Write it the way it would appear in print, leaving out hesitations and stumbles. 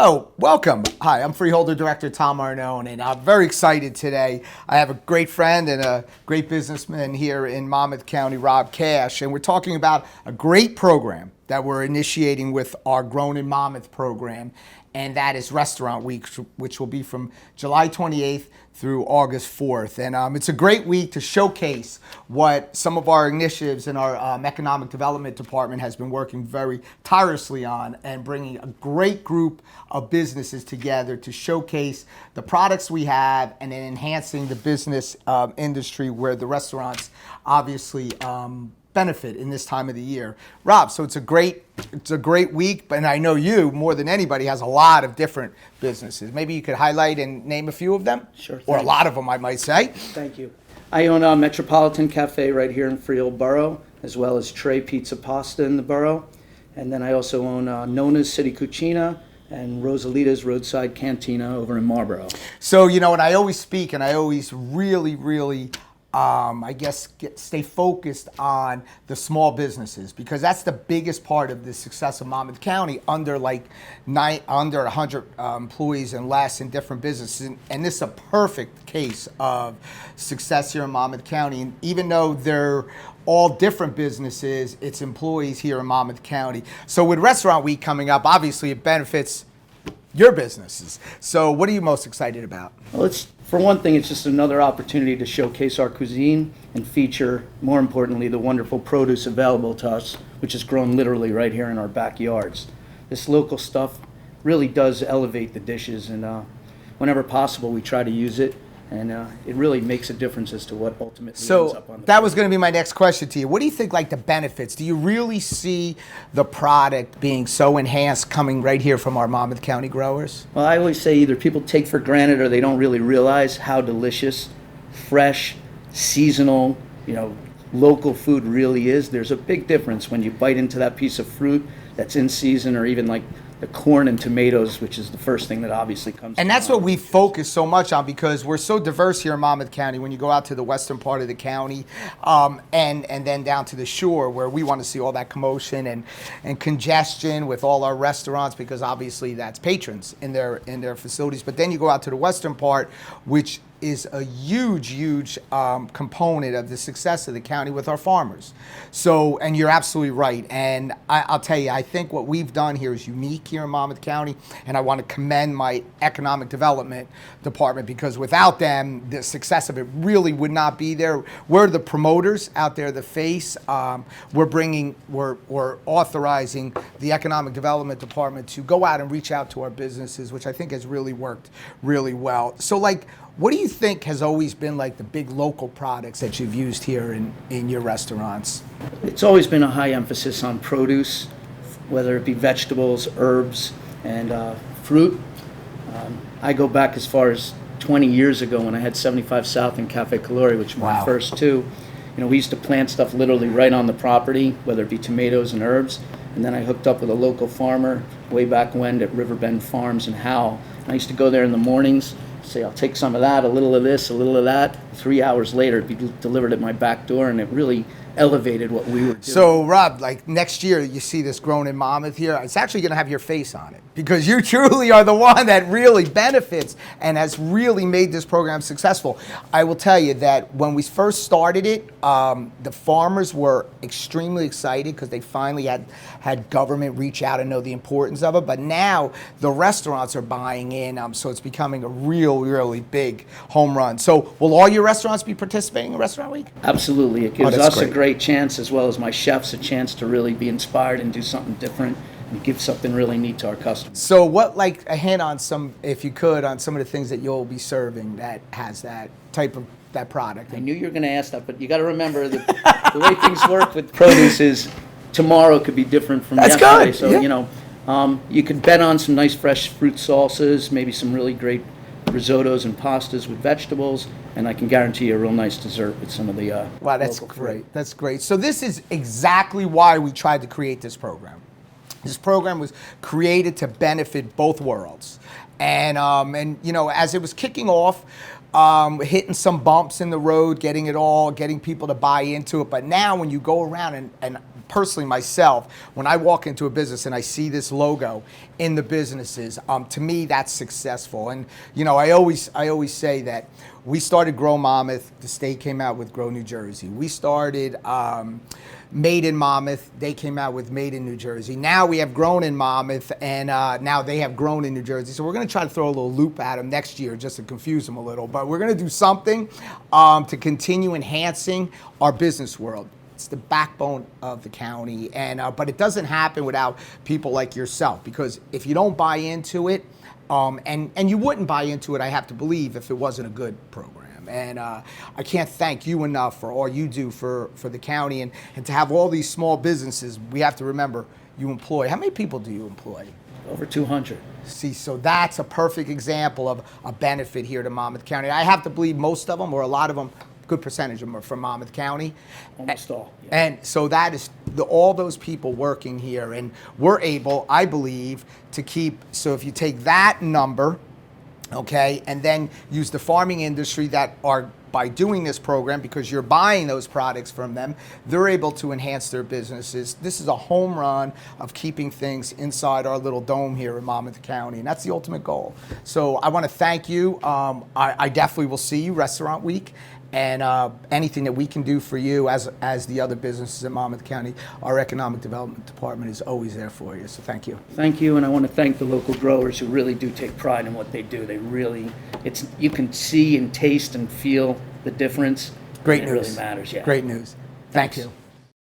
Hello, welcome. Hi, I'm Freeholder Director Tom Arnone, and I'm very excited today. I have a great friend and a great businessman here in Monmouth County, Rob Cash, and we're talking about a great program that we're initiating with our Grown in Monmouth program, and that is Restaurant Week, which will be from July 28th through August 4th. And it's a great week to showcase what some of our initiatives in our Economic Development Department has been working very tirelessly on, and bringing a great group of businesses together to showcase the products we have, and then enhancing the business industry where the restaurants obviously benefit in this time of the year. Rob, so it's a great week, and I know you more than anybody has a lot of different businesses. Maybe you could highlight and name a few of them? Sure. Or a lot of them, I might say. Thank you. I own a Metropolitan Cafe right here in Freehold Borough, as well as Trey Pizza Pasta in the borough. And then I also own Nona's City Cucina and Rosalita's Roadside Cantina over in Marlboro. So, and I always speak, and I always really stay focused on the small businesses, because that's the biggest part of the success of Monmouth County, under 100 employees and less in different businesses. And this is a perfect case of success here in Monmouth County. And even though they're all different businesses, it's employees here in Monmouth County. So with Restaurant Week coming up, obviously it benefits your businesses. So what are you most excited about? Well, for one thing, it's just another opportunity to showcase our cuisine and feature, more importantly, the wonderful produce available to us, which is grown literally right here in our backyards. This local stuff really does elevate the dishes, and whenever possible, we try to use it. And it really makes a difference as to what ultimately ends up on the that was going to be my next question to you. What do you think, the benefits? Do you really see the product being so enhanced coming right here from our Monmouth County growers? Well, I always say either people take for granted or they don't really realize how delicious, fresh, seasonal, local food really is. There's a big difference when you bite into that piece of fruit that's in season, or even like the corn and tomatoes, which is the first thing that obviously comes to And that's mind. what we focus so much on, because we're so diverse here in Monmouth County. When you go out to the western part of the county, and then down to the shore, where we want to see all that commotion and congestion with all our restaurants, because obviously that's patrons in their facilities. But then you go out to the western part, which is a huge component of the success of the county with our farmers. So, and you're absolutely right. And I'll tell you, I think what we've done here is unique here in Monmouth County, and I want to commend my Economic Development Department, because without them, the success of it really would not be there. We're the promoters out there, the face. We're authorizing the Economic Development Department to go out and reach out to our businesses, which I think has really worked really well. So, what do you think has always been the big local products that you've used here in your restaurants? It's always been a high emphasis on produce, whether it be vegetables, herbs, and fruit. I go back as far as 20 years ago when I had 75 South and Cafe Calori, which were my first two. We used to plant stuff literally right on the property, whether it be tomatoes and herbs. And then I hooked up with a local farmer way back when at Riverbend Farms in Howell. And I used to go there in the mornings, say, I'll take some of that, a little of this, a little of that. 3 hours later, it'd be delivered at my back door, and it really elevated what we were doing. So, Rob, next year, you see this Grown in Monmouth here, it's actually going to have your face on it, because you truly are the one that really benefits and has really made this program successful. I will tell you that when we first started it, the farmers were extremely excited, because they finally had government reach out and know the importance of it. But now the restaurants are buying in, so it's becoming a really big home run. So will all your restaurants be participating in Restaurant Week? Absolutely. It gives us great. a great chance, as well as my chefs, a chance to really be inspired and do something different and give something really neat to our customers. So what, a hint on if you could, on some of the things that you'll be serving that has that type of that product? I knew you were going to ask that, but you got to remember that the way things work with produce is tomorrow could be different from yesterday. Good. So, yeah. You could bet on some nice fresh fruit salsas, maybe some really great risottos and pastas with vegetables, and I can guarantee you a real nice dessert with some of the Wow, that's local great. fruit. That's great. So this is exactly why we tried to create this program. This program was created to benefit both worlds. And as it was kicking off, hitting some bumps in the road, getting people to buy into it. But now when you go around and personally myself, when I walk into a business and I see this logo in the businesses, to me that's successful. And you know, I always say that we started Grow Monmouth, the state came out with Grow New Jersey. We started Made in Monmouth, they came out with Made in New Jersey. Now we have Grown in Monmouth, and now they have Grown in New Jersey. So we're going to try to throw a little loop at them next year just to confuse them a little. But we're going to do something to continue enhancing our business world. It's the backbone of the county, and but it doesn't happen without people like yourself, because if you don't buy into it, and you wouldn't buy into it, I have to believe, if it wasn't a good program. And I can't thank you enough for all you do for the county, and to have all these small businesses. We have to remember, you employ, how many people do you employ? Over 200. See, so that's a perfect example of a benefit here to Monmouth County. I have to believe most of them, or a lot of them, good percentage of them, are from Monmouth County. Almost all. Yeah. And so that is all those people working here, and we're able, I believe, to keep, so if you take that number, okay, and then use the farming industry that are, by doing this program, because you're buying those products from them, they're able to enhance their businesses. This is a home run of keeping things inside our little dome here in Monmouth County, and that's the ultimate goal. So I want to thank you. I definitely will see you Restaurant Week, and anything that we can do for you as the other businesses in Monmouth County, our Economic Development Department is always there for you. So thank you. Thank you, and I want to thank the local growers who really do take pride in what they do. They really, you can see and taste and feel the difference. Great and news. It really matters, yeah. Great news. Thank Thanks. you.